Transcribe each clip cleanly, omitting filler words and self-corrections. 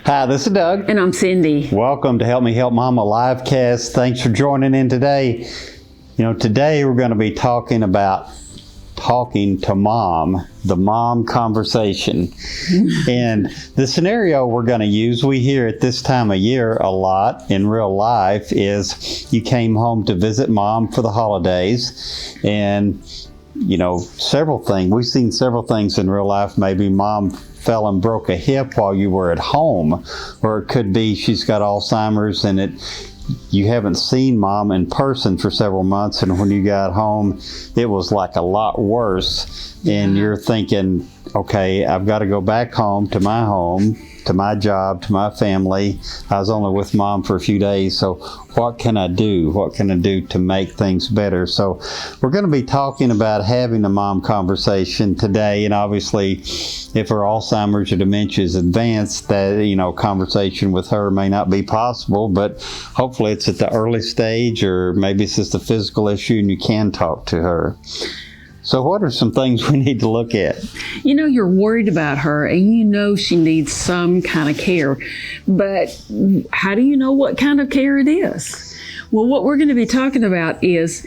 Hi, this is Doug. And I'm Cindy. Welcome to Help Me Help Mama livecast. Thanks for joining in today. Today we're going to be talking about talking to mom, the mom conversation. And the scenario we're going to use, we hear at this time of year a lot in real life, is you came home to visit mom for the holidays and several things. We've seen several things in real life. Maybe mom fell and broke a hip while you were at home, or it could be she's got Alzheimer's and you haven't seen mom in person for several months, and when you got home it was like a lot worse, and you're thinking, okay, I've got to go back home, to my job, to my family. I was only with mom for a few days, so what can I do? What can I do to make things better? So we're going to be talking about having a mom conversation today, and obviously if her Alzheimer's or dementia is advanced, that conversation with her may not be possible, but hopefully it's at the early stage, or maybe it's just a physical issue and you can talk to her. So what are some things we need to look at? You're worried about her and she needs some kind of care, but how do you know what kind of care it is? Well, what we're going to be talking about is,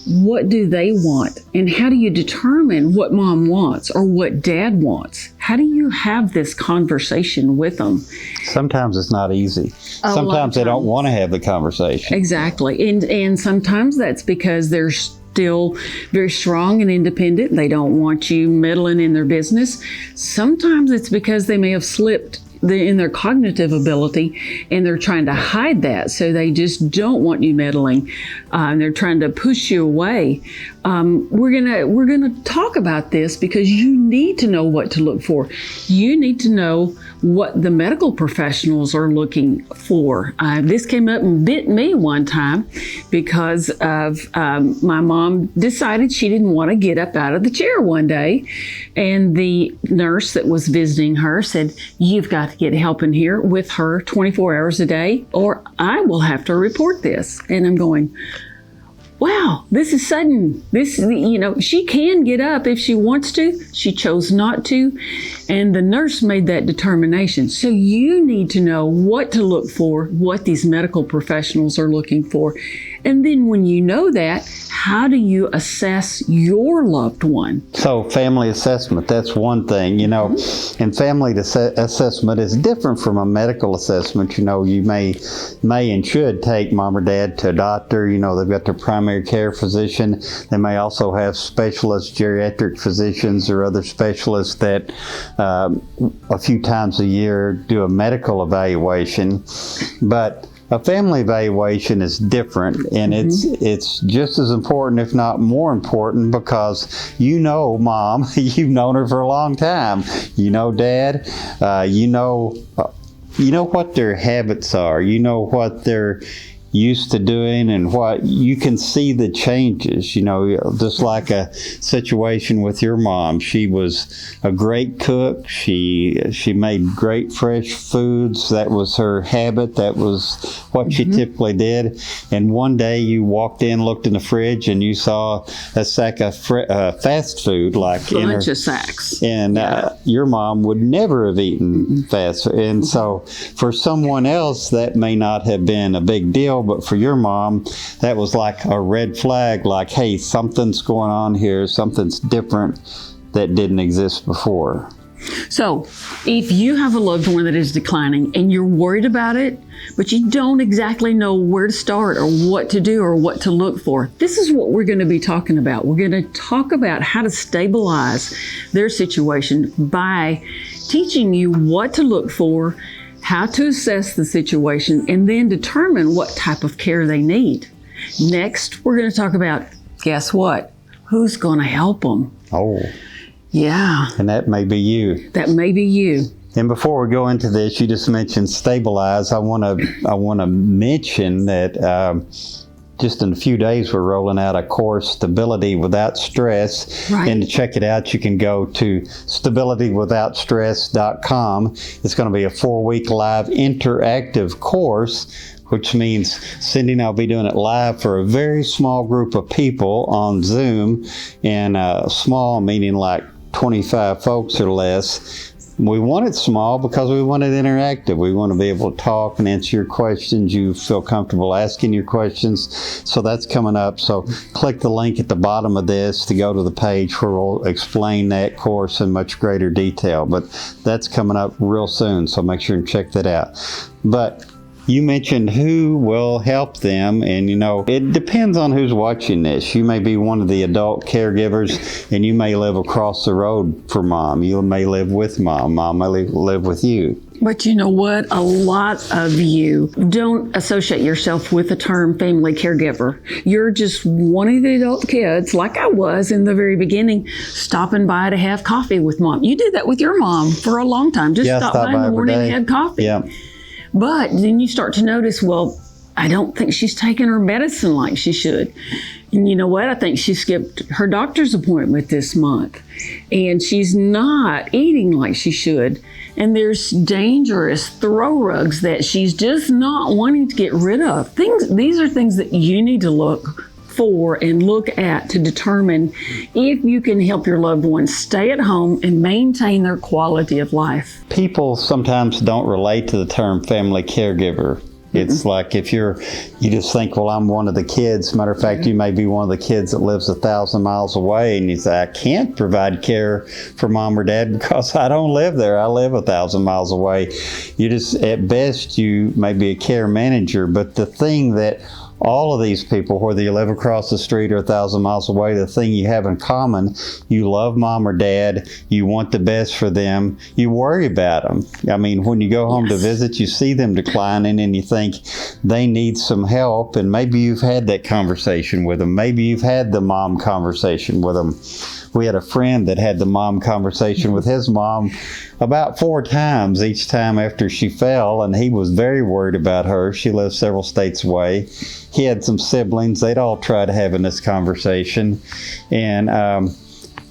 what do they want? And how do you determine what mom wants or what dad wants? How do you have this conversation with them? Sometimes it's not easy. Sometimes they don't want to have the conversation. Exactly. And sometimes that's because they're still very strong and independent. They don't want you meddling in their business. Sometimes it's because they may have slipped in their cognitive ability and they're trying to hide that, so they just don't want you meddling. They're trying to push you away. We're gonna talk about this because you need to know what to look for. You need to know what the medical professionals are looking for. This came up and bit me one time because of my mom decided she didn't want to get up out of the chair one day, and the nurse that was visiting her said, "You've got to get help in here with her 24 hours a day, or I will have to report this." And I'm going, wow, this is sudden. She can get up if she wants to. She chose not to. And the nurse made that determination. So you need to know what to look for, what these medical professionals are looking for. And then when you know that, how do you assess your loved one? So family assessment, that's one thing, and family assessment is different from a medical assessment. You may and should take mom or dad to a doctor. They've got their primary care physician. They may also have specialists, geriatric physicians or other specialists that a few times a year do a medical evaluation. But a family evaluation is different, and it's just as important, if not more important, because mom, you've known her for a long time. Dad, you know what their habits are. You know what they're used to doing, and what you can see the changes, just like a situation with your mom. She was a great cook. She made great fresh foods. That was her habit. That was what she typically did. And one day you walked in, looked in the fridge, and you saw a sack of fast food, like a bunch of sacks. And your mom would never have eaten fast food. And so for someone else that may not have been a big deal, but for your mom, that was like a red flag, like, hey, something's going on here, something's different that didn't exist before. So if you have a loved one that is declining and you're worried about it, but you don't exactly know where to start or what to do or what to look for, this is what we're going to be talking about. We're going to talk about how to stabilize their situation by teaching you what to look for, how to assess the situation, and then determine what type of care they need. Next, we're going to talk about, guess what? Who's going to help them? Oh. Yeah. And that may be you. That may be you. And before we go into this, you just mentioned stabilize. I want to mention that just in a few days, we're rolling out a course, Stability Without Stress. Right. And to check it out, you can go to stabilitywithoutstress.com. It's going to be a 4-week live interactive course, which means Cindy and I will be doing it live for a very small group of people on Zoom, and small meaning like 25 folks or less. We want it small because we want it interactive. We want to be able to talk and answer your questions. You feel comfortable asking your questions. So that's coming up. So click the link at the bottom of this to go to the page where we'll explain that course in much greater detail. But that's coming up real soon, so make sure and check that out. But you mentioned who will help them, and it depends on who's watching this. You may be one of the adult caregivers, and you may live across the road from mom. You may live with mom. Mom may live with you. But you know what? A lot of you don't associate yourself with the term family caregiver. You're just one of the adult kids, like I was in the very beginning, stopping by to have coffee with mom. You did that with your mom for a long time. Just stop by in the morning and have coffee. Yeah. But then you start to notice, well, I don't think she's taking her medicine like she should. And you know what? I think she skipped her doctor's appointment this month. And she's not eating like she should. And there's dangerous throw rugs that she's just not wanting to get rid of. These are things that you need to look for and look at to determine if you can help your loved ones stay at home and maintain their quality of life. People sometimes don't relate to the term family caregiver. It's like if you just think, well, I'm one of the kids. Matter of fact, you may be one of the kids that lives 1,000 miles away, and you say, I can't provide care for mom or dad because I don't live there. I live 1,000 miles away. At best, you may be a care manager, but the thing that all of these people, whether you live across the street or 1,000 miles away, the thing you have in common, you love mom or dad, you want the best for them, you worry about them. I mean, when you go home to visit, you see them declining and you think they need some help, and maybe you've had that conversation with them. Maybe you've had the mom conversation with them. We had a friend that had the mom conversation with his mom about 4 times, each time after she fell, and he was very worried about her. She lives several states away. He had some siblings. They'd all tried having this conversation. And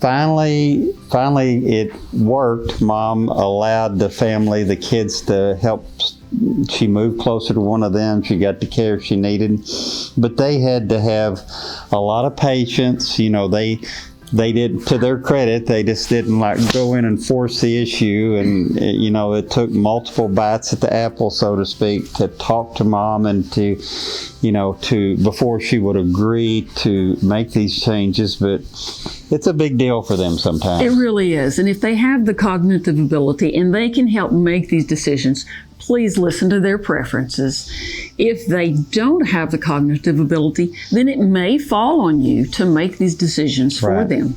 finally it worked. Mom allowed the family, the kids, to help. She moved closer to one of them. She got the care she needed. But they had to have a lot of patience. They did, to their credit, they just didn't go in and force the issue. And, it took multiple bites at the apple, so to speak, to talk to mom and before she would agree to make these changes. But it's a big deal for them sometimes. It really is. And if they have the cognitive ability and they can help make these decisions, please listen to their preferences. If they don't have the cognitive ability, then it may fall on you to make these decisions for them.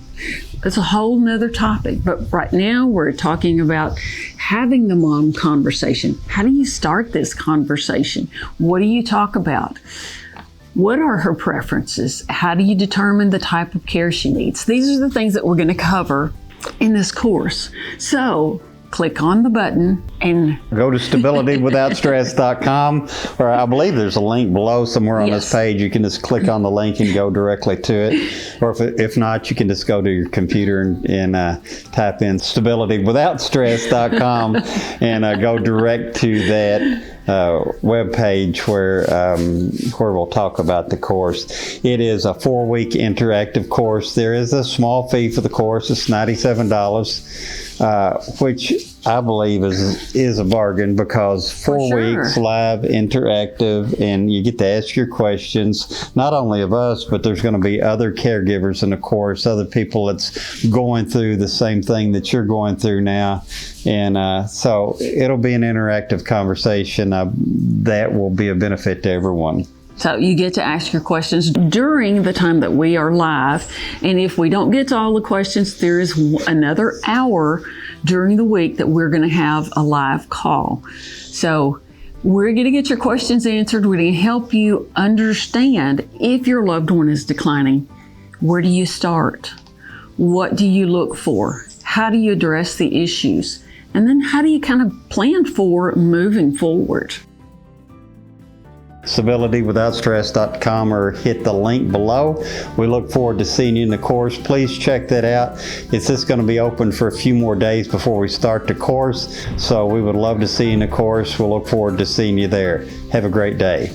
It's a whole nother topic. But right now we're talking about having the mom conversation. How do you start this conversation? What do you talk about? What are her preferences? How do you determine the type of care she needs? These are the things that we're going to cover in this course. So click on the button and go to stabilitywithoutstress.com, or I believe there's a link below somewhere on this page. You can just click on the link and go directly to it. Or if not, you can just go to your computer and type in stabilitywithoutstress.com and go direct to that web page where we'll talk about the course. It is a 4-week interactive course. There is a small fee for the course. It's $97, which I believe is a bargain, because 4 weeks live, interactive, and you get to ask your questions, not only of us, but there's going to be other caregivers in the course, other people that's going through the same thing that you're going through now. And so it'll be an interactive conversation that will be a benefit to everyone. So you get to ask your questions during the time that we are live. And if we don't get to all the questions, there is another hour during the week that we're going to have a live call. So we're going to get your questions answered. We're going to help you understand if your loved one is declining. Where do you start? What do you look for? How do you address the issues? And then how do you kind of plan for moving forward? stabilitywithoutstress.com, or hit the link below. We look forward to seeing you in the course. Please check that out. It's just going to be open for a few more days before we start the course, so we would love to see you in the course. We'll look forward to seeing you there. Have a great day.